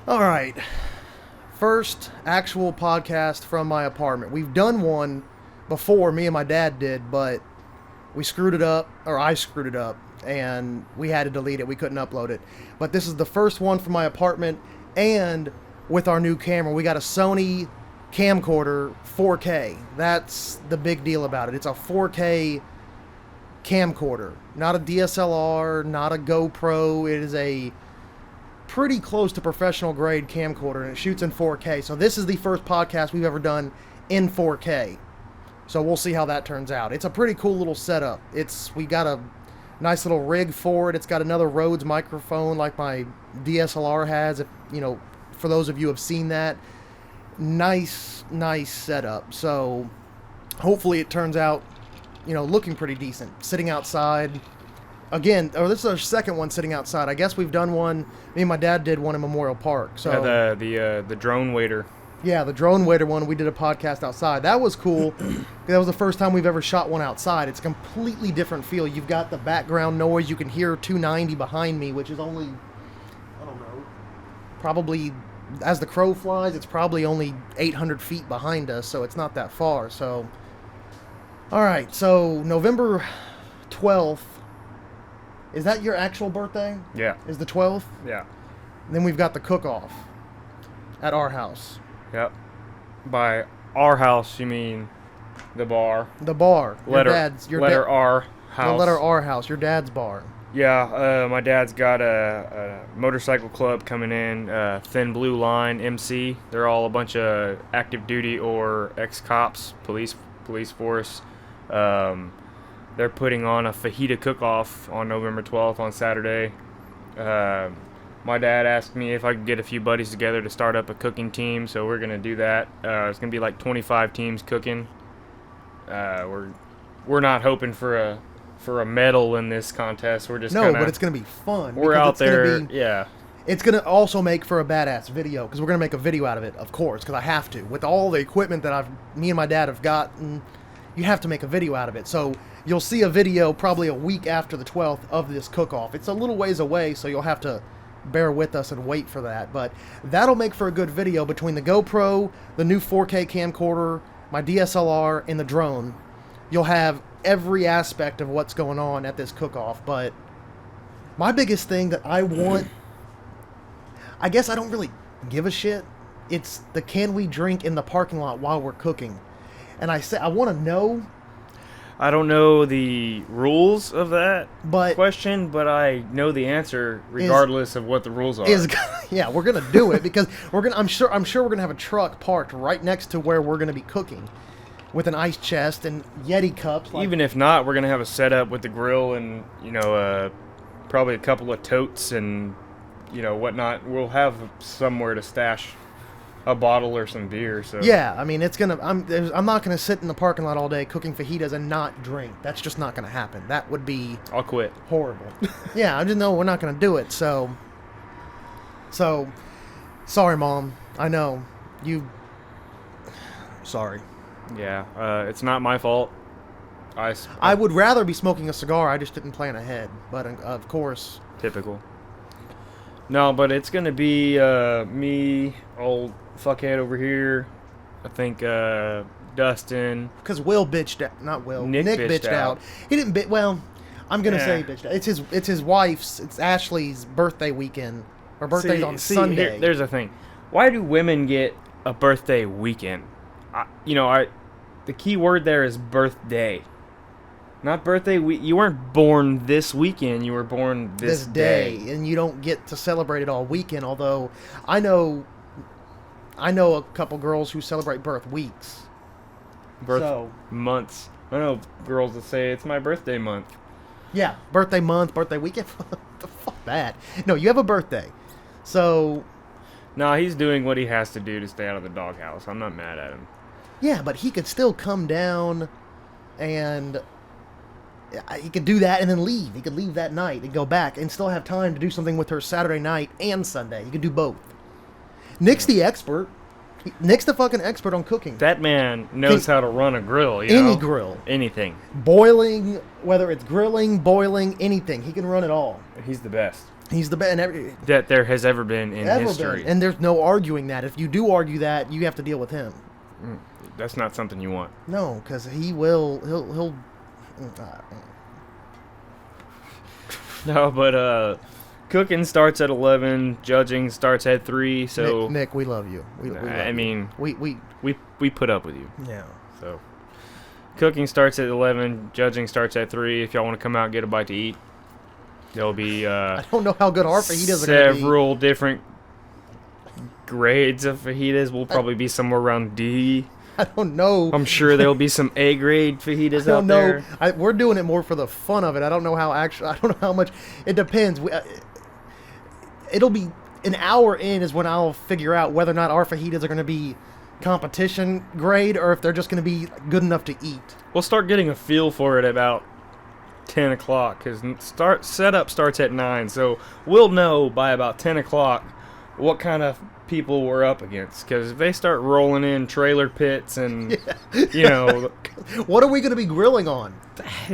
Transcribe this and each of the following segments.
All right. First actual podcast from my apartment. We've done one before, me and my dad did, but we screwed it up, or I screwed it up, and we had to delete it. We couldn't upload it. But this is the first one from my apartment, and with our new camera. We got a Sony camcorder 4K. That's the big deal about it. It's a 4K camcorder. Not a DSLR, not a GoPro. It is a pretty close to professional grade camcorder, and it shoots in 4K. So this is the first podcast we've ever done in 4K. So we'll see how that turns out. It's a pretty cool little setup. We got a nice little rig for it. It's got another Rhodes microphone like my DSLR has. If for those of you who have seen that, nice setup. So hopefully it turns out, looking pretty decent. Sitting outside. Again, this is our second one sitting outside. I guess we've done one. Me and my dad did one in Memorial Park. So the drone waiter. Yeah, the drone waiter one. We did a podcast outside. That was cool. That was the first time we've ever shot one outside. It's a completely different feel. You've got the background noise. You can hear 290 behind me, which is only, I don't know, probably as the crow flies. It's probably only 800 feet behind us, so it's not that far. So, all right. So November 12th. Is that your actual birthday? Yeah. Is the 12th? Yeah. Then we've got the cook-off at our house. Yep. By our house, you mean the bar? The bar. Letter R house. The letter R house. Your dad's bar. Yeah. My dad's got a motorcycle club coming in. Thin Blue Line MC. They're all a bunch of active duty or ex-cops, police force. They're putting on a fajita cook-off on November 12th on Saturday. My dad asked me if I could get a few buddies together to start up a cooking team, so we're going to do that. It's going to be like 25 teams cooking. We're not hoping for a medal in this contest. We're just but it's going to be fun. We're out there, yeah. It's going to also make for a badass video, because we're going to make a video out of it, of course, because I have to. With all the equipment that me and my dad have gotten, you have to make a video out of it. So you'll see a video probably a week after the 12th of this cook-off. It's a little ways away, so you'll have to bear with us and wait for that. But that'll make for a good video between the GoPro, the new 4K camcorder, my DSLR, and the drone. You'll have every aspect of what's going on at this cook-off. But my biggest thing that I want, I guess I don't really give a shit, it's the can we drink in the parking lot while we're cooking. And I want to know. I don't know the rules of that but question, but I know the answer regardless of what the rules are. Yeah, we're gonna do it because I'm sure we're gonna have a truck parked right next to where we're gonna be cooking, with an ice chest and Yeti cups. Even if not, we're gonna have a setup with the grill and probably a couple of totes and whatnot. We'll have somewhere to stash a bottle or some beer. So yeah, I mean, I'm not gonna sit in the parking lot all day cooking fajitas and not drink. That's just not gonna happen. That would be horrible. Yeah, I just know we're not gonna do it. So sorry, Mom. I know you. Sorry. Yeah, it's not my fault. I would rather be smoking a cigar. I just didn't plan ahead. But of course, typical. No, but it's gonna be me, old fuckhead over here. I think Dustin. Because Will bitched out. Not Will. Nick bitched out. He didn't bitch. Well, I'm gonna say he bitched out. It's his wife's. It's Ashley's birthday weekend. Her birthday's on Sunday. There's a thing. Why do women get a birthday weekend? The key word there is birthday. Not birthday week. You weren't born this weekend. You were born this day. And you don't get to celebrate it all weekend. Although I know a couple girls who celebrate birth weeks. Months. I know girls that say it's my birthday month. Yeah, birthday month, birthday weekend. The fuck that. No, you have a birthday. So. No, he's doing what he has to do to stay out of the doghouse. I'm not mad at him. Yeah, but he could still come down and. He could do that and then leave. He could leave that night and go back and still have time to do something with her Saturday night and Sunday. He could do both. Nick's the expert. Nick's the fucking expert on cooking. That man knows how to run a grill. Any grill. Anything. Boiling, whether it's grilling, boiling, anything. He can run it all. He's the best. He's the best that there has ever been in history. And there's no arguing that. If you do argue that, you have to deal with him. That's not something you want. No, because he'll. No, but cooking starts at 11. Judging starts at 3. So Nick, we love you. We put up with you. Yeah. So cooking starts at 11. Judging starts at 3. If y'all want to come out and get a bite to eat, there'll be I don't know how good our fajitas are going to be. Several different grades of fajitas. We'll probably be somewhere around D. I don't know. I'm sure there'll be some A grade fajitas out there. We're doing it more for the fun of it. I don't know how much. It depends. It'll be an hour in is when I'll figure out whether or not our fajitas are going to be competition grade or if they're just going to be good enough to eat. We'll start getting a feel for it about 10 o'clock because setup starts at 9. So we'll know by about 10 o'clock what kind of people we're up against, because if they start rolling in trailer pits and what are we going to be grilling on? I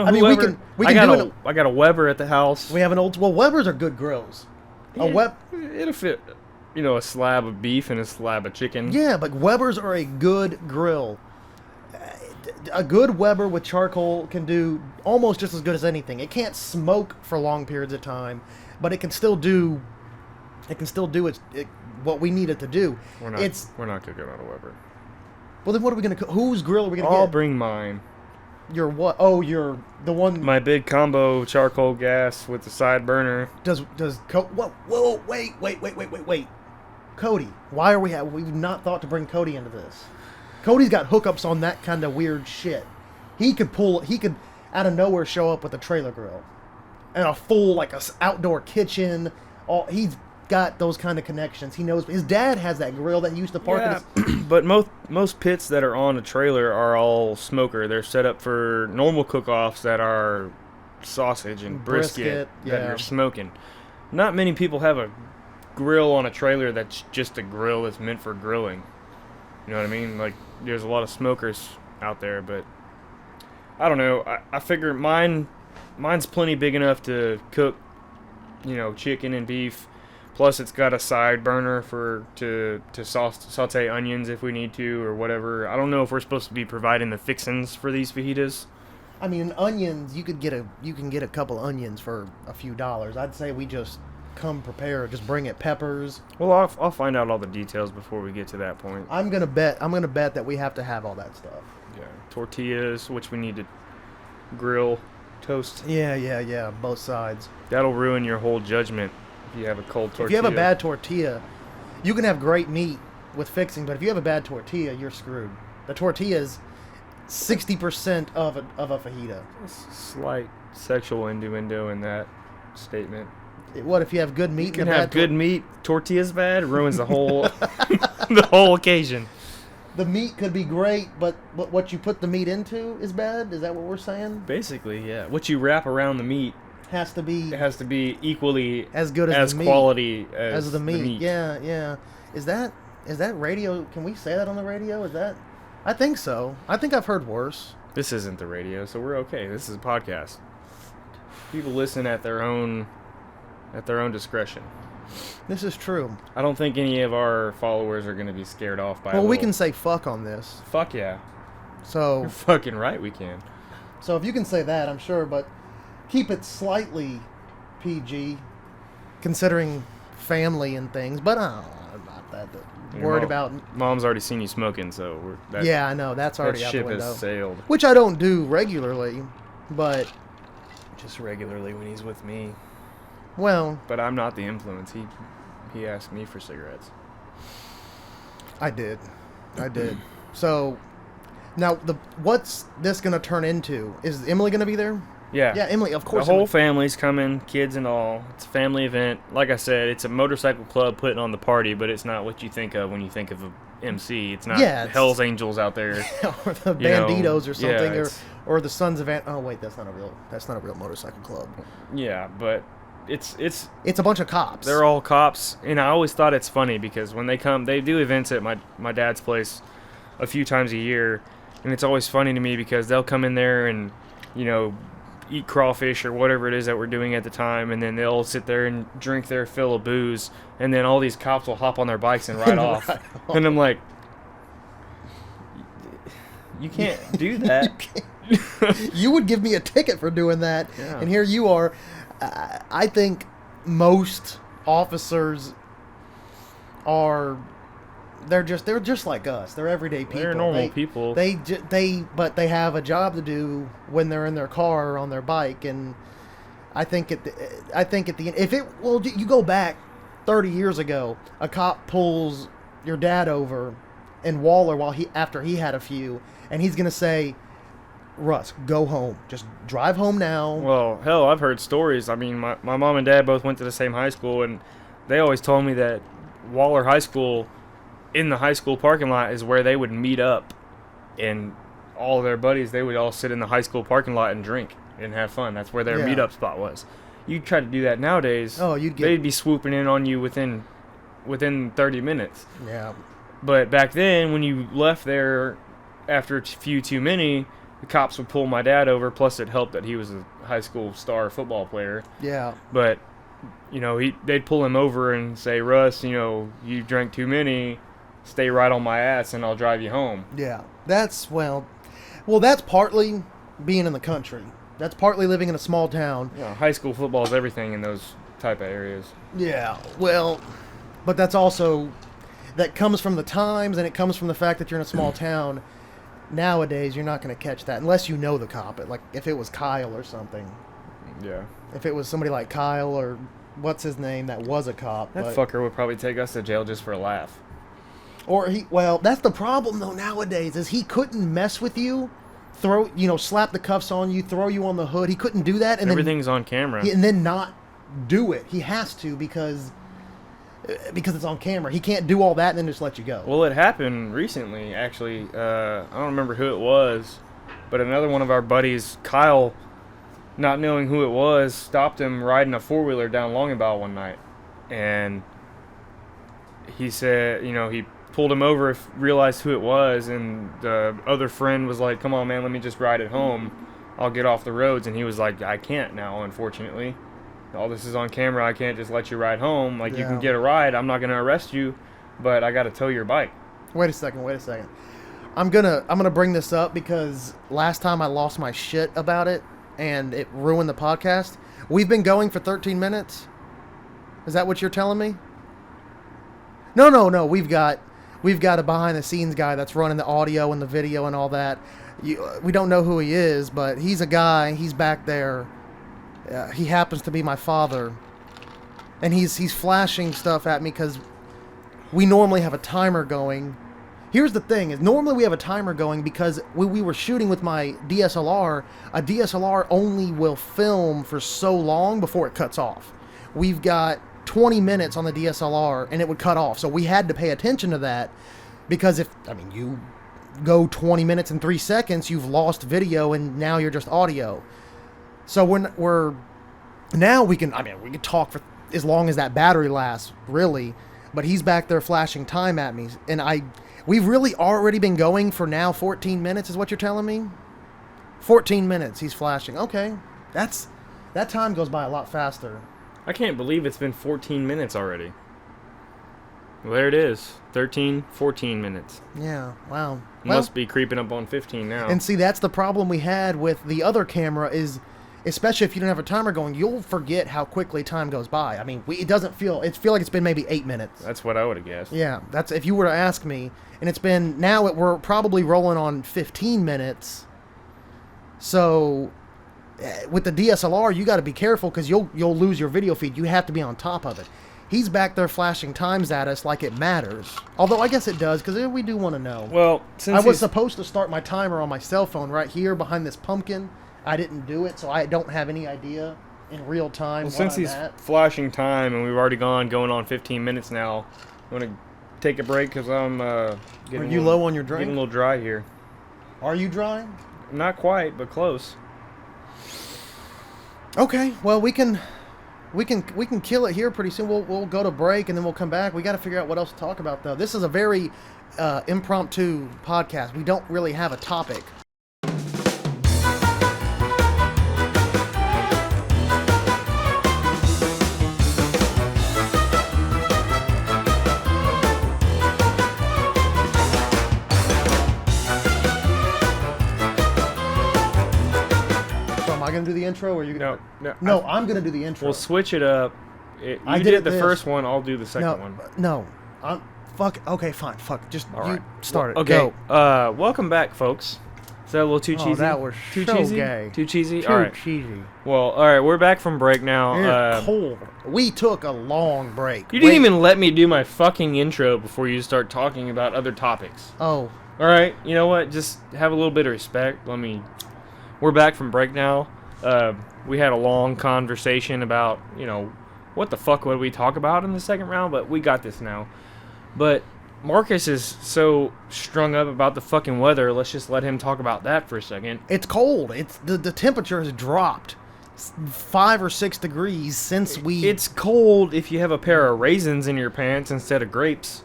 mean, I got a Weber at the house. We have an Webers are good grills. It'll fit a slab of beef and a slab of chicken. Yeah, but Webers are a good grill. A good Weber with charcoal can do almost just as good as anything. It can't smoke for long periods of time, but it can still do what we need it to do. We're not cooking on a Weber. Well, then what are we going to cook? Whose grill are we going to get? I'll bring mine. Your what? Oh, you're the one. My big combo charcoal gas with the side burner. Whoa, wait. Cody, why are we've not thought to bring Cody into this? Cody's got hookups on that kind of weird shit. He could out of nowhere show up with a trailer grill and a full outdoor kitchen. He's got those kind of connections. He knows his dad has that grill that he used to park in but most pits that are on a trailer are all smoker. They're set up for normal cook-offs that are sausage and brisket that you're smoking. Not many people have a grill on a trailer that's just a grill that's meant for grilling. You know what I mean? Like, there's a lot of smokers out there, but I don't know. I figure mine's plenty big enough to cook, chicken and beef. Plus, it's got a side burner to saute onions if we need to or whatever. I don't know if we're supposed to be providing the fixins for these fajitas. I mean, onions, you can get a couple onions for a few dollars. I'd say we just come prepared. Just bring it peppers. Well, I'll find out all the details before we get to that point. I'm gonna bet that we have to have all that stuff. Yeah, tortillas, which we need to grill, toast. Yeah. Both sides. That'll ruin your whole judgment. If you have a cold tortilla. If you have a bad tortilla, you can have great meat with fixing, but if you have a bad tortilla, you're screwed. The tortilla is 60% of a fajita. Slight sexual innuendo in that statement. What if you have good meat? You can have good meat, tortilla's bad, ruins the whole the whole occasion. The meat could be great, but what you put the meat into is bad? Is that what we're saying? Basically, yeah. What you wrap around the meat has to be equally as good as the quality meat. as the meat. Yeah. Is that radio? Can we say that on the radio? Is that? I think so. I think I've heard worse. This isn't the radio, so we're okay. This is a podcast. People listen at their own discretion. This is true. I don't think any of our followers are going to be scared off by. Well, we can say fuck on this. Fuck yeah. So you're fucking right. We can. So if you can say that, I'm sure, but. Keep it slightly PG, considering family and things. But I'm not that worried about. Mom's already seen you smoking, so I know that's already out the window. That ship has sailed. Which I don't do regularly, but just regularly when he's with me. Well, but I'm not the influence. He asked me for cigarettes. I did. So now what's this gonna turn into? Is Emily gonna be there? Yeah, Emily, of course. The whole family's coming, kids and all. It's a family event. Like I said, it's a motorcycle club putting on the party, but it's not what you think of when you think of a MC. It's not Hell's Angels out there, or the Banditos or something, or the Sons of. Oh wait, that's not a real motorcycle club. Yeah, but it's It's a bunch of cops. they're all cops, and I always thought it's funny because when they come, they do events at my dad's place a few times a year, and it's always funny to me because they'll come in there and, you know, eat crawfish or whatever it is that we're doing at the time, and then they'll sit there and drink their fill of booze, and then all these cops will hop on their bikes and ride off. And I'm like, you can't do that. You would give me a ticket for doing that, Yeah. and here you are. I think most officers are they're just like us. They're everyday people. They're normal people. But they have a job to do when they're in their car or on their bike, and I think at the end, you go back 30 years ago, a cop pulls your dad over in Waller after he had a few, and he's gonna say, Russ, go home. Just drive home now. Well, hell, I've heard stories. I mean, my mom and dad both went to the same high school, and they always told me that Waller High School, in the high school parking lot, is where they would meet up, and all of their buddies, they would all sit in the high school parking lot and drink and have fun. That's where their meetup spot was. You try to do that nowadays, they'd be swooping in on you within 30 minutes. Yeah. But back then, when you left there after a few too many, the cops would pull my dad over, plus it helped that he was a high school star football player. Yeah. But, you know, they'd pull him over and say, Russ, you know, you drank too many, stay right on my ass and I'll drive you home. Yeah. That's partly being in the country. That's partly living in a small town. Yeah, high school football is everything in those type of areas. Yeah. Well, but that comes from the times, and it comes from the fact that you're in a small town. Nowadays, you're not going to catch that unless you know the cop. Like if it was Kyle or something. Yeah. If it was somebody like Kyle or what's his name that was a cop. That fucker would probably take us to jail just for a laugh. Or that's the problem though nowadays is he couldn't mess with you, slap the cuffs on you, throw you on the hood. He couldn't do that, and everything's on camera. And then not do it. He has to because it's on camera. He can't do all that and then just let you go. Well, it happened recently, actually. I don't remember who it was, but another one of our buddies, Kyle, not knowing who it was, stopped him riding a four-wheeler down Longabout one night. And he said, he pulled him over, realized who it was, and the other friend was like, come on, man, let me just ride it home. I'll get off the roads. And he was like, I can't now, unfortunately. All this is on camera. I can't just let you ride home. You can get a ride. I'm not going to arrest you, but I got to tow your bike. Wait a second. I'm gonna bring this up because last time I lost my shit about it and it ruined the podcast. We've been going for 13 minutes. Is that what you're telling me? No. We've got a behind the scenes guy that's running the audio and the video and all that. We don't know who he is, but he's a guy. He's back there. He happens to be my father, and he's flashing stuff at me because we normally have a timer going. Here's the thing: is normally we have a timer going because we were shooting with my DSLR. A DSLR only will film for so long before it cuts off. We've got 20 minutes on the DSLR, and it would cut off. So we had to pay attention to that because you go 20 minutes and 3 seconds, you've lost video, and now you're just audio. So we can talk for as long as that battery lasts, really. But he's back there flashing time at me, and we've really already been going for now 14 minutes, is what you're telling me? 14 minutes he's flashing. Okay, that time goes by a lot faster. I can't believe it's been 14 minutes already. Well, there it is, 14 minutes. Yeah, wow. Must be creeping up on 15 now. And see, that's the problem we had with the other camera is, especially if you don't have a timer going, you'll forget how quickly time goes by. It doesn't feel like it's been maybe 8 minutes. That's what I would have guessed. Yeah, that's if you were to ask me. And it's been, we're probably rolling on 15 minutes. So with the DSLR, you got to be careful because you'll lose your video feed. You have to be on top of it. He's back there flashing times at us like it matters. Although I guess it does because we do want to know. Well, I was supposed to start my timer on my cell phone right here behind this pumpkin. I didn't do it, so I don't have any idea in real time. Well, since he's flashing time and we've already going on 15 minutes now, I'm going to take a break because I'm getting low on your drink? Getting a little dry here. Are you dry? Not quite, but close. Okay, well, we can we can kill it here pretty soon. We'll go to break and then we'll come back. We got to figure out what else to talk about though. This is a very impromptu podcast. We don't really have a topic. Am I gonna do the intro, or you? No. No, I'm gonna do the intro. We'll switch it up. You I did did the this. first one. I'll do the second one. No, I'm fuck. Okay, fine. Fuck. Just All you right. start it. Okay. Go. Welcome back, folks. Is that a little too cheesy? Oh, that was too so cheesy. gay. Too cheesy. Too All right. cheesy. Well, all right. We're back from break now. It's cold. We took a long break. You didn't even let me do my fucking intro before you start talking about other topics. Oh. All right. You know what? Just have a little bit of respect. We're back from break now. We had a long conversation about, what the fuck would we talk about in the second round, but we got this now. But Marcus is so strung up about the fucking weather. Let's just let him talk about that for a second. It's cold. It's the temperature has dropped 5 or 6 degrees since we. It's cold if you have a pair of raisins in your pants instead of grapes.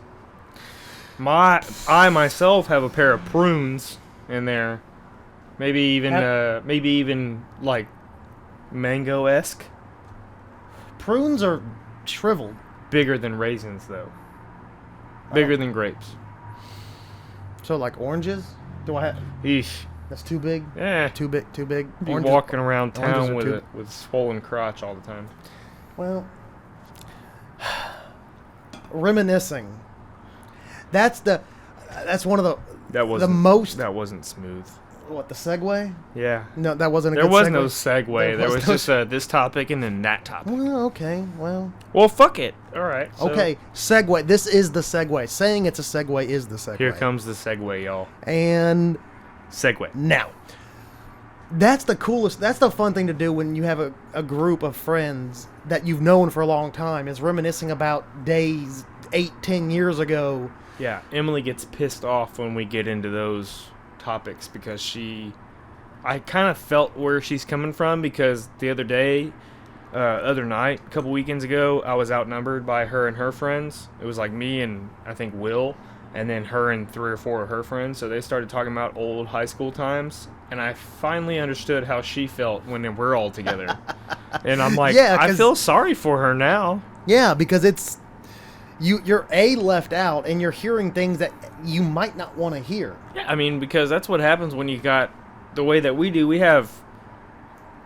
I myself have a pair of prunes in there. Maybe even like mango-esque. Prunes are shriveled. Bigger than raisins, though. Bigger than grapes. So like oranges? Do I have? Eesh. That's too big. Yeah. Too big. Too big. Be walking around town oranges with swollen crotch all the time. Well, reminiscing. That's one of the. That wasn't smooth. What, the segue? Yeah. No, that wasn't a There good was segue. no segue. There was just this topic and then that topic. Well, okay. Well, fuck it. All right. So okay. Segue. This is the segue. Saying it's a segue is the segue. here comes the segue, y'all. And Segue. now, that's the coolest. That's the fun thing to do when you have a group of friends that you've known for a long time, is reminiscing about days 8-10 years ago. Yeah. Emily gets pissed off when we get into those topics because I kind of felt where she's coming from, because the other night, a couple weekends ago, I was outnumbered by her and her friends. It was like me and I think Will, and then her and 3 or 4 of her friends. So they started talking about old high school times, and I finally understood how she felt when we're all together. And I'm like, Yeah, I feel sorry for her now. Yeah, because it's you're left out, and you're hearing things that you might not want to hear. Yeah, I mean, because that's what happens when you got the way that we do. We have,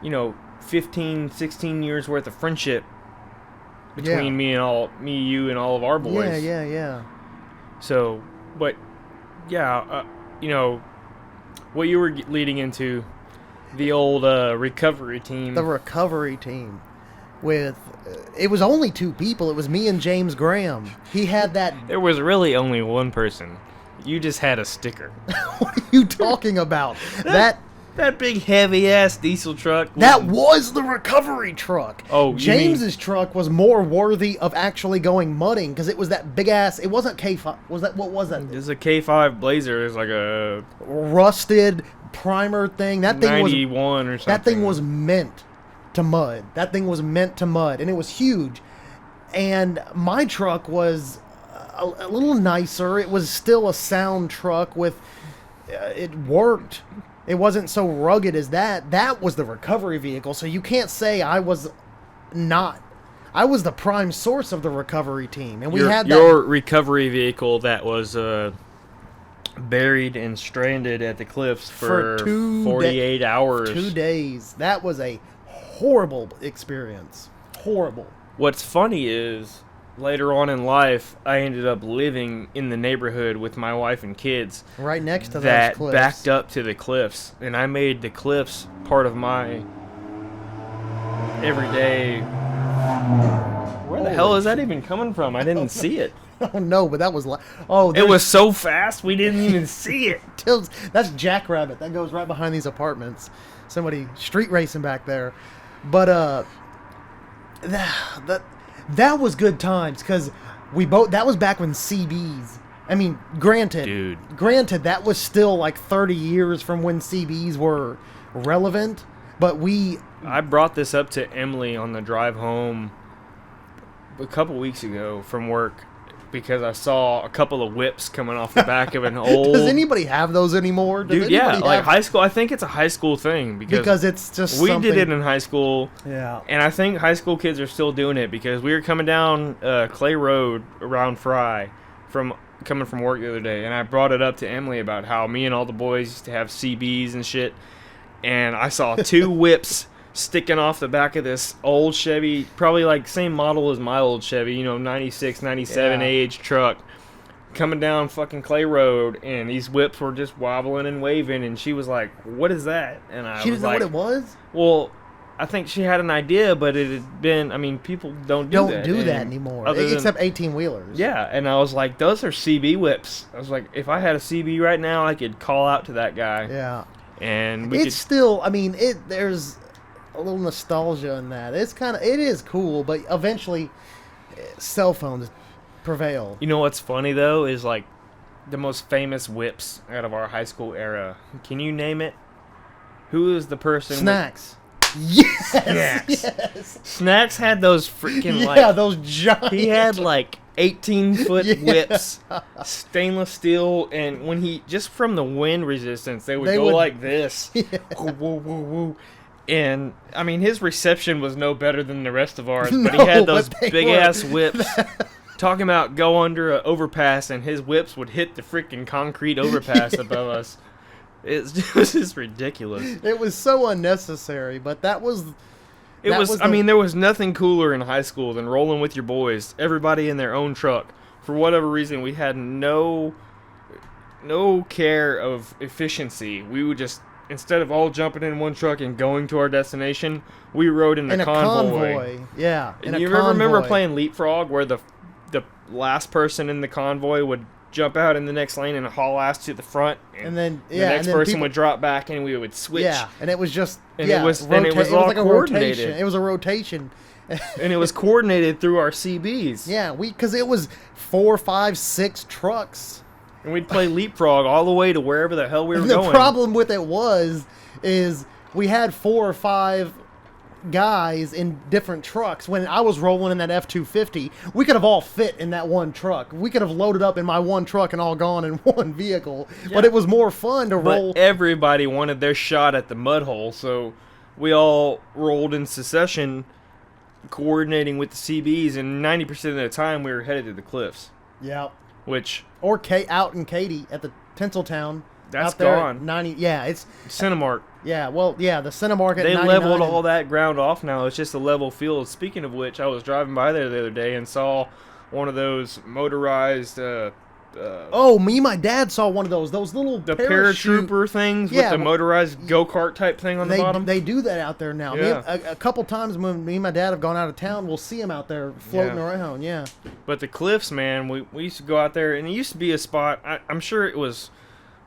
15, 16 years worth of friendship between me, you, and all of our boys. Yeah. So, but, yeah, what you were leading into, the old recovery team. The recovery team. It was only 2 people. It was me and James Graham. He had that. There was really only one person. You just had a sticker. What are you talking about? That big heavy ass diesel truck. That was the recovery truck. Oh, James's truck was more worthy of actually going mudding, because it was that big ass. It wasn't K5. What was that? It was a K5 Blazer. It's like a rusted primer thing. That thing 91 or something. That thing was meant to mud. And it was huge. And my truck was a little nicer. It was still a sound truck with. It worked. It wasn't so rugged as that. That was the recovery vehicle. So you can't say I was not. I was the prime source of the recovery team, and we had your recovery vehicle that was buried and stranded at the cliffs for 48 hours. 2 days. That was a horrible experience. Horrible. What's funny is, later on in life, I ended up living in the neighborhood with my wife and kids. Right next to that those cliffs. Backed up to the cliffs. And I made the cliffs part of my everyday. Where the hell is that even coming from? I didn't see it. Oh, no, but that was it was so fast we didn't even see it. That's Jackrabbit. That goes right behind these apartments. Somebody street racing back there. But that was good times, because that was back when CBs. I mean, granted, that was still like 30 years from when CBs were relevant, but we I brought this up to Emily on the drive home a couple weeks ago from work because I saw a couple of whips coming off the back of an old... Does anybody have those anymore? Dude, yeah, like high school. I think it's a high school thing because it's just we something... did it in high school. Yeah. And I think high school kids are still doing it because we were coming down Clay Road around Fry coming from work the other day, and I brought it up to Emily about how me and all the boys used to have CBs and shit, and I saw two whips sticking off the back of this old Chevy, probably like same model as my old Chevy, 96, 97 age truck, coming down fucking Clay Road, and these whips were just wobbling and waving, and she was like, what is that? And she didn't know what it was? Well, I think she had an idea, but it had been, people don't do that anymore, except 18-wheelers. Yeah, and I was like, those are CB whips. I was like, if I had a CB right now, I could call out to that guy. Yeah. And there's a little nostalgia in that. It is cool, but eventually cell phones prevail. You know what's funny though is like the most famous whips out of our high school era. Can you name it? Who is the person? Snacks. Yes. Snacks. Yes. Snacks had those freaking those giant. He had like 18-foot whips, stainless steel, and when he just from the wind resistance, they would go like this. Yeah. Woo, woo, woo, woo. And I mean, his reception was no better than the rest of ours, but he had those big ass whips. Talking about go under an overpass, and his whips would hit the freaking concrete overpass above us. It was just ridiculous. It was so unnecessary, but that was. I mean, there was nothing cooler in high school than rolling with your boys, everybody in their own truck. For whatever reason, we had no care of efficiency. We would just, instead of all jumping in one truck and going to our destination, we rode in a convoy. Yeah. And you ever remember playing Leapfrog, where the last person in the convoy would jump out in the next lane and haul ass to the front, and then the next person would drop back and we would switch. Yeah, and it was just it was all like coordinated. It was a rotation. And it was coordinated through our CBs. Yeah, because it was 4, 5, 6 trucks. And we'd play Leapfrog all the way to wherever the hell we were going. The problem with it is we had 4 or 5 guys in different trucks. When I was rolling in that F-250, we could have all fit in that one truck. We could have loaded up in my one truck and all gone in one vehicle. Yeah. But it was more fun to roll. But everybody wanted their shot at the mud hole, so we all rolled in succession, coordinating with the CBs, and 90% of the time we were headed to the cliffs. Yeah. Or out in Katy at the Tinseltown. That's out there gone. 90. Yeah, it's Cinemark. Yeah, well, yeah, the Cinemark. They leveled all that ground off now. It's just a level field. Speaking of which, I was driving by there the other day and saw one of those motorized. Me and my dad saw one of those little paratrooper things with the motorized go-kart type thing on the bottom. They do that out there now. Yeah. A couple times when me and my dad have gone out of town, we'll see them out there floating around. Yeah. But the cliffs, man, we used to go out there, and it used to be a spot. I'm sure it was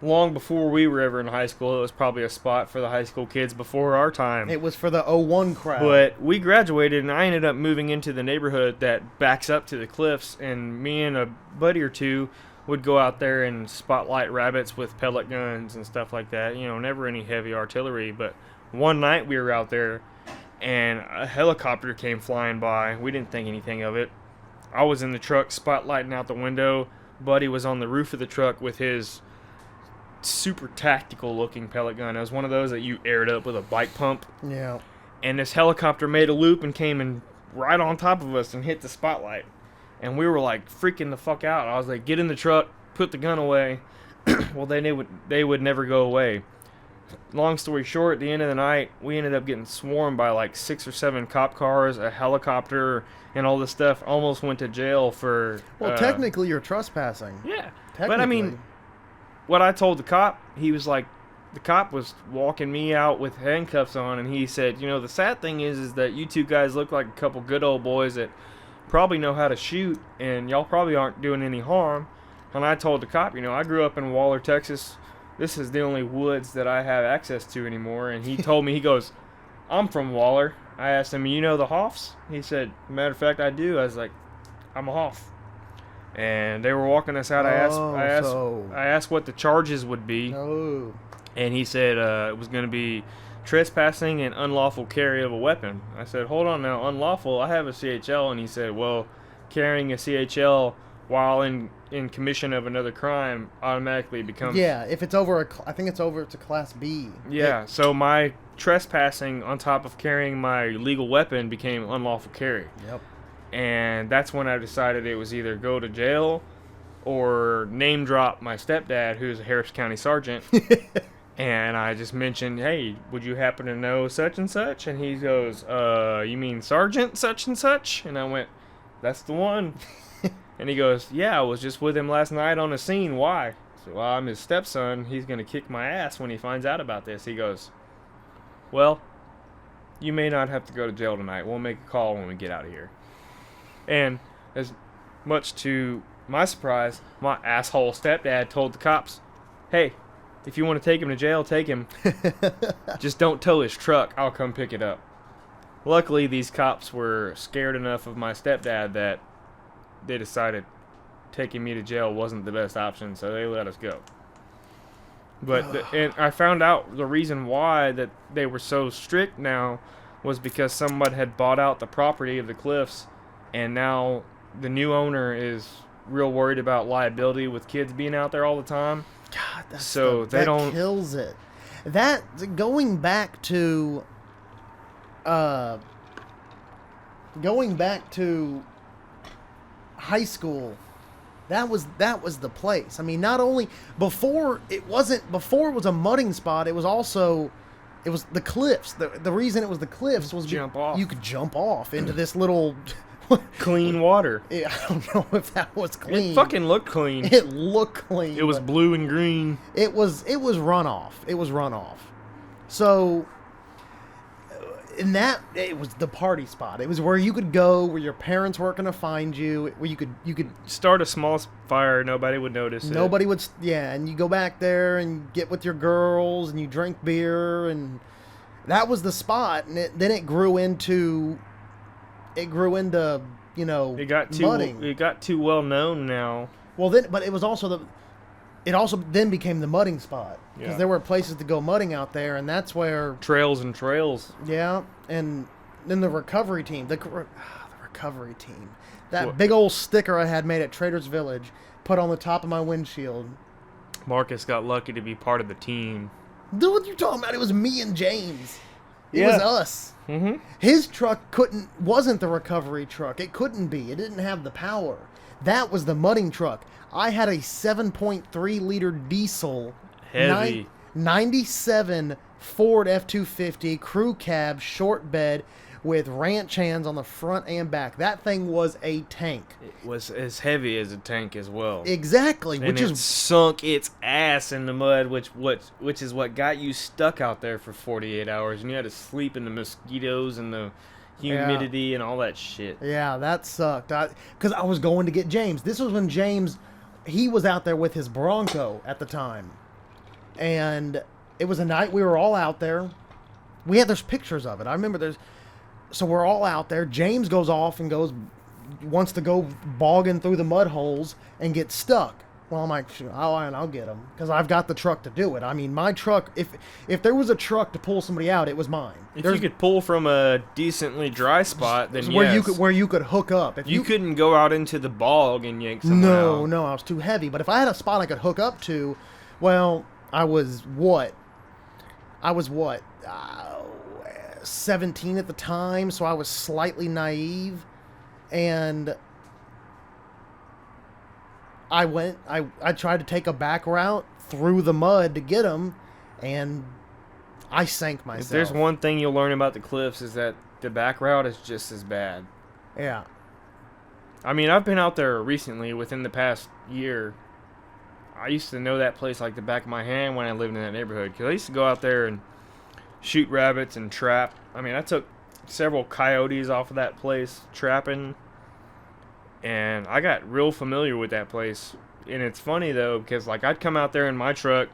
long before we were ever in high school. It was probably a spot for the high school kids before our time. It was for the 01 crowd. But we graduated, and I ended up moving into the neighborhood that backs up to the cliffs, and me and a buddy or two would go out there and spotlight rabbits with pellet guns and stuff like that. Never any heavy artillery. But one night we were out there, and a helicopter came flying by. We didn't think anything of it. I was in the truck spotlighting out the window. Buddy was on the roof of the truck with his super tactical looking pellet gun. It was one of those that you aired up with a bike pump. Yeah. And this helicopter made a loop and came in right on top of us and hit the spotlight. And we were like freaking the fuck out. I was like, get in the truck, put the gun away. Well, they would never go away. Long story short, at the end of the night, we ended up getting swarmed by like 6 or 7 cop cars, a helicopter, and all this stuff. Almost went to jail for... Well, technically you're trespassing. Yeah. But I mean, what I told the cop, he was like, the cop was walking me out with handcuffs on, and he said, the sad thing is that you two guys look like a couple good old boys that probably know how to shoot, and y'all probably aren't doing any harm. And I told the cop, I grew up in Waller, Texas. This is the only woods that I have access to anymore. And he told me, he goes, I'm from Waller. I asked him, you know the Hoffs? He said, matter of fact, I do. I was like, I'm a Hoff. And they were walking us out. I asked what the charges would be. Oh. And he said it was going to be trespassing and unlawful carry of a weapon. I said, hold on now, unlawful? I have a CHL. And he said, well, carrying a CHL while in commission of another crime automatically becomes... Yeah, if it's over I think it's a Class B. Yeah, so my trespassing on top of carrying my legal weapon became unlawful carry. Yep. And that's when I decided it was either go to jail or name drop my stepdad, who's a Harris County sergeant. And I just mentioned, hey, would you happen to know such and such? And he goes, you mean Sergeant such and such? And I went, that's the one. And he goes, yeah, I was just with him last night on a scene. Why? I said, well, I'm his stepson. He's going to kick my ass when he finds out about this. He goes, well, you may not have to go to jail tonight. We'll make a call when we get out of here. And as much to my surprise, my asshole stepdad told the cops, hey, if you want to take him to jail, take him. Just don't tow his truck. I'll come pick it up. Luckily, these cops were scared enough of my stepdad that they decided taking me to jail wasn't the best option, so they let us go. But and I found out the reason why that they were so strict now was because someone had bought out the property of the Cliffs, and now the new owner is real worried about liability with kids being out there all the time. God, that kills it. That going back to high school, that was the place. I mean, not only before it was a mudding spot, it was the Cliffs. The reason it was the Cliffs was you could jump off into this little clean water. Yeah, I don't know if that was clean. It fucking looked clean. It looked clean. It was blue and green. It was runoff. It was runoff. So it was the party spot. It was where you could go, where your parents weren't going to find you, where you could start a small fire. Nobody would notice it. Nobody would. Yeah, and you go back there and get with your girls and you drink beer, and that was the spot. And then it grew into it got too mudding. It got too well known now. Well, but it was also it also then became the mudding spot because there were places to go mudding out there, and that's where trails and trails. Yeah, and then the recovery team, the recovery team, that big old sticker I had made at Trader's Village, put on the top of my windshield. Marcus got lucky to be part of the team. Dude, what you talking about? It was me and James. It was us. Mm-hmm. His truck wasn't the recovery truck. It couldn't be. It didn't have the power. That was the mudding truck. I had a 7.3 liter diesel, heavy, 97 Ford F-250 crew cab short bed with ranch hands on the front and back. That thing was a tank. It was as heavy as a tank as well. Exactly, and it sunk its ass in the mud, which is what got you stuck out there for 48 hours, and you had to sleep in the mosquitoes and the humidity and all that shit. Yeah, that sucked. Because I was going to get James. This was when James, he was out there with his Bronco at the time, and it was a night we were all out there. There's pictures of it. I remember so we're all out there. James goes off and wants to go bogging through the mud holes and get stuck. Well, I'm like, I'll get him because I've got the truck to do it. I mean, my truck, if there was a truck to pull somebody out, it was mine. If you could pull from a decently dry spot, then where you could hook up. If you couldn't go out into the bog and yank someone out. No, I was too heavy. But if I had a spot I could hook up to, well, I was 17 at the time, so I was slightly naive, and I tried to take a back route through the mud to get him, and I sank myself. If there's one thing you'll learn about the Cliffs is that the back route is just as bad. Yeah. I mean, I've been out there recently within the past year. I used to know that place like the back of my hand when I lived in that neighborhood, because I used to go out there and shoot rabbits and trap. I mean, I took several coyotes off of that place trapping, and I got real familiar with that place. And it's funny though, because like I'd come out there in my truck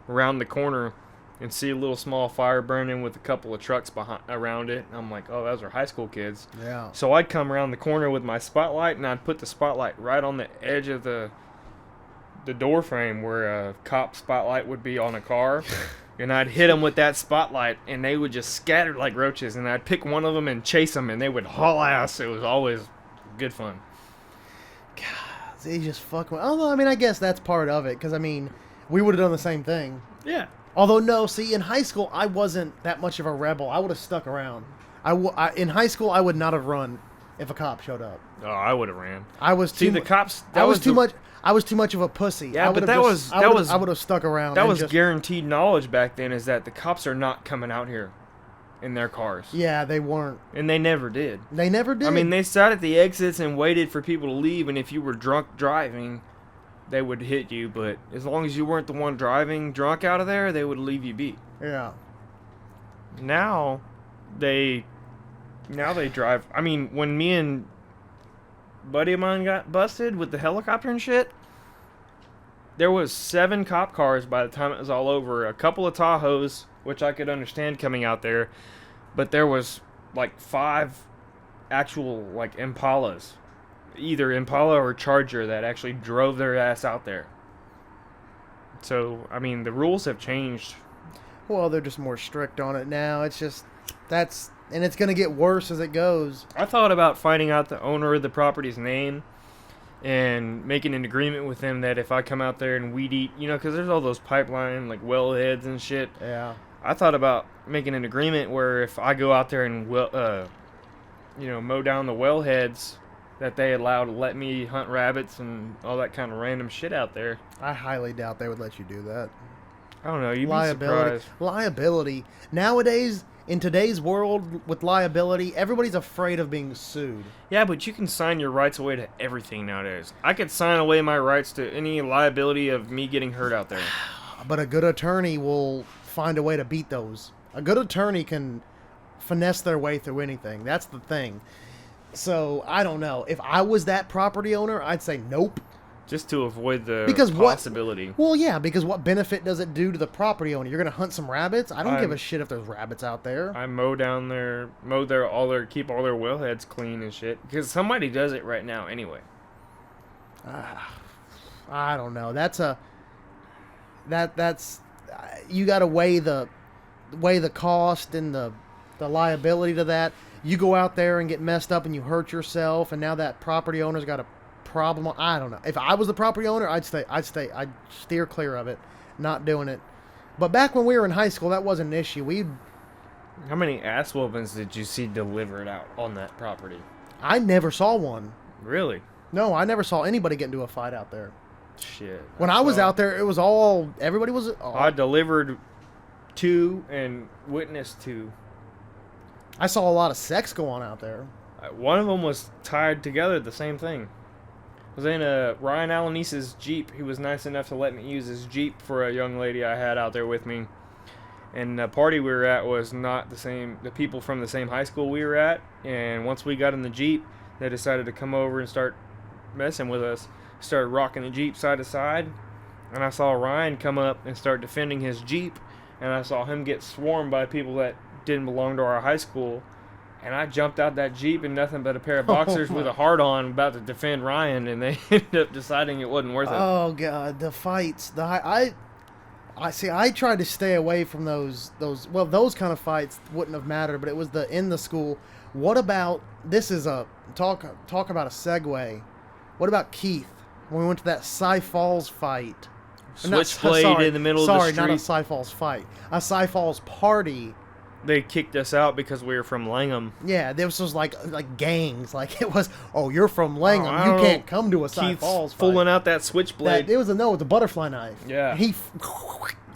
around the corner and see a little small fire burning with a couple of trucks around it, and I'm like, oh, those are high school kids. Yeah. So I'd come around the corner with my spotlight, and I'd put the spotlight right on the edge of the door frame where a cop spotlight would be on a car. And I'd hit them with that spotlight, and they would just scatter like roaches. And I'd pick one of them and chase them, and they would haul ass. It was always good fun. God, they just fuck with... Although, I mean, I guess that's part of it. Because, I mean, we would have done the same thing. Yeah. Although, no, see, in high school, I wasn't that much of a rebel. I would have stuck around. In high school, I would not have run if a cop showed up. Oh, I would have ran. I was too... See, the cops... I was too much... I was too much of a pussy. Yeah, but I would have stuck around. That was guaranteed knowledge back then, is that the cops are not coming out here in their cars. Yeah, they weren't. And they never did. They never did. I mean, they sat at the exits and waited for people to leave, and if you were drunk driving, they would hit you, but as long as you weren't the one driving drunk out of there, they would leave you be. Yeah. Now they drive. I mean, when me and buddy of mine got busted with the helicopter and shit, there was 7 cop cars by the time it was all over. A couple of Tahoes, which I could understand coming out there, but there was like 5 actual like Impalas, either Impala or Charger, that actually drove their ass out there. So, I mean, the rules have changed. Well, they're just more strict on it now. It's just, and it's going to get worse as it goes. I thought about finding out the owner of the property's name and making an agreement with him that if I come out there and weed eat, because there's all those pipeline, like, well heads and shit. Yeah. I thought about making an agreement where if I go out there and, mow down the well heads, that they allow to let me hunt rabbits and all that kind of random shit out there. I highly doubt they would let you do that. I don't know. You'd Liability. be surprised. Liability. Nowadays, in today's world with liability, everybody's afraid of being sued. Yeah, but you can sign your rights away to everything nowadays. I could sign away my rights to any liability of me getting hurt out there. But a good attorney will find a way to beat those. A good attorney can finesse their way through anything. That's the thing. So, I don't know. If I was that property owner, I'd say nope. Just to avoid the possibility. Well, yeah, because what benefit does it do to the property owner? You're going to hunt some rabbits? I don't give a shit if there's rabbits out there. I keep all their wellheads clean and shit. Because somebody does it right now anyway. I don't know. You got to weigh the cost and the liability to that. You go out there and get messed up and you hurt yourself, and now that property owner's got a problem. I don't know. If I was the property owner, I'd steer clear of it, not doing it. But back when we were in high school, that wasn't an issue. How many ass whoopings did you see delivered out on that property? I never saw one. Really? No, I never saw anybody get into a fight out there. Shit. When I was out there, it was everybody was. I delivered 2 and witnessed 2. I saw a lot of sex go on out there. One of them was tied together, the same thing. I was in Ryan Alanis's Jeep. He was nice enough to let me use his Jeep for a young lady I had out there with me. And the party we were at was not the people from the same high school we were at. And once we got in the Jeep, they decided to come over and start messing with us. Started rocking the Jeep side to side. And I saw Ryan come up and start defending his Jeep. And I saw him get swarmed by people that didn't belong to our high school, and I jumped out that Jeep in nothing but a pair of boxers with a heart on, about to defend Ryan, and they ended up deciding it wasn't worth it. Oh God, the fights! I see. I tried to stay away from those. Well, those kind of fights wouldn't have mattered, but it was in the school. What about this? Is a talk about a segue. What about Keith when we went to that Cy Falls fight? Switchblade in the middle of the street. Sorry, not a Cy Falls fight. A Cy Falls party. They kicked us out because we were from Langham. Yeah, this was like gangs. Like it was, you're from Langham. You can't come to a Cy Falls fight. Pulling out that switchblade. It was a butterfly knife. Yeah.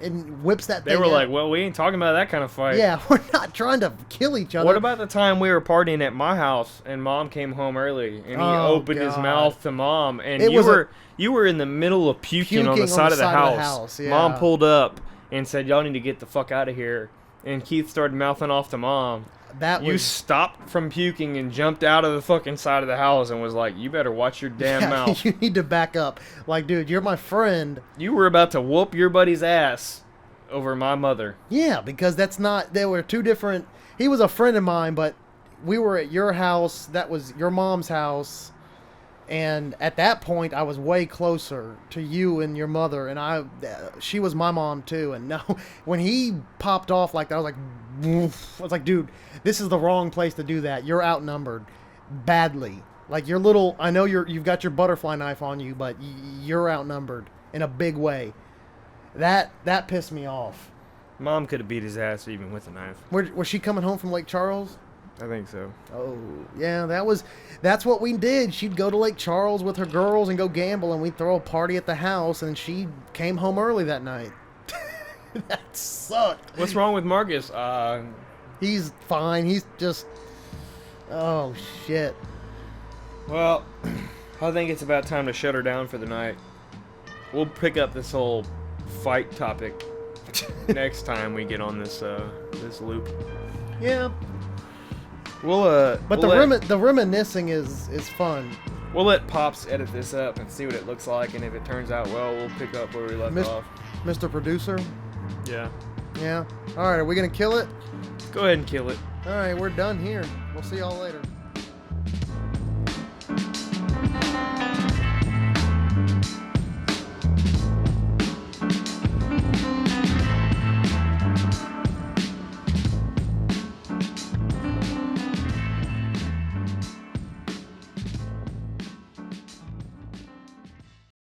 And whips that thing They were out. like, well, we ain't talking about that kind of fight. Yeah, we're not trying to kill each other. What about the time we were partying at my house and Mom came home early and he opened his mouth to Mom and you were in the middle of puking on the side of the house. Yeah. Mom pulled up and said, y'all need to get the fuck out of here. And Keith started mouthing off to Mom. You stopped from puking and jumped out of the fucking side of the house and was like, you better watch your damn mouth. You need to back up. Like, dude, you're my friend. You were about to whoop your buddy's ass over my mother. Yeah, because they were two different. He was a friend of mine, but we were at your house. That was your mom's house. And at that point, I was way closer to you and your mother, and she was my mom too. And no, when he popped off like that, I was like, woof. I was like, dude, this is the wrong place to do that. You're outnumbered badly. Like your little, I know you've got your butterfly knife on you, but you're outnumbered in a big way. That pissed me off. Mom could have beat his ass even with a knife. Was she coming home from Lake Charles? I think so. Oh, yeah, that's what we did. She'd go to Lake Charles with her girls and go gamble, and we'd throw a party at the house, and she came home early that night. That sucked. What's wrong with Marcus? He's fine. He's just... Oh, shit. Well, I think it's about time to shut her down for the night. We'll pick up this whole fight topic next time we get on this loop. Yeah. But the reminiscing is fun. We'll let Pops edit this up and see what it looks like, and if it turns out well, we'll pick up where we left off. Mr. Producer? Yeah. Yeah. All right, are we going to kill it? Go ahead and kill it. All right, we're done here. We'll see y'all later.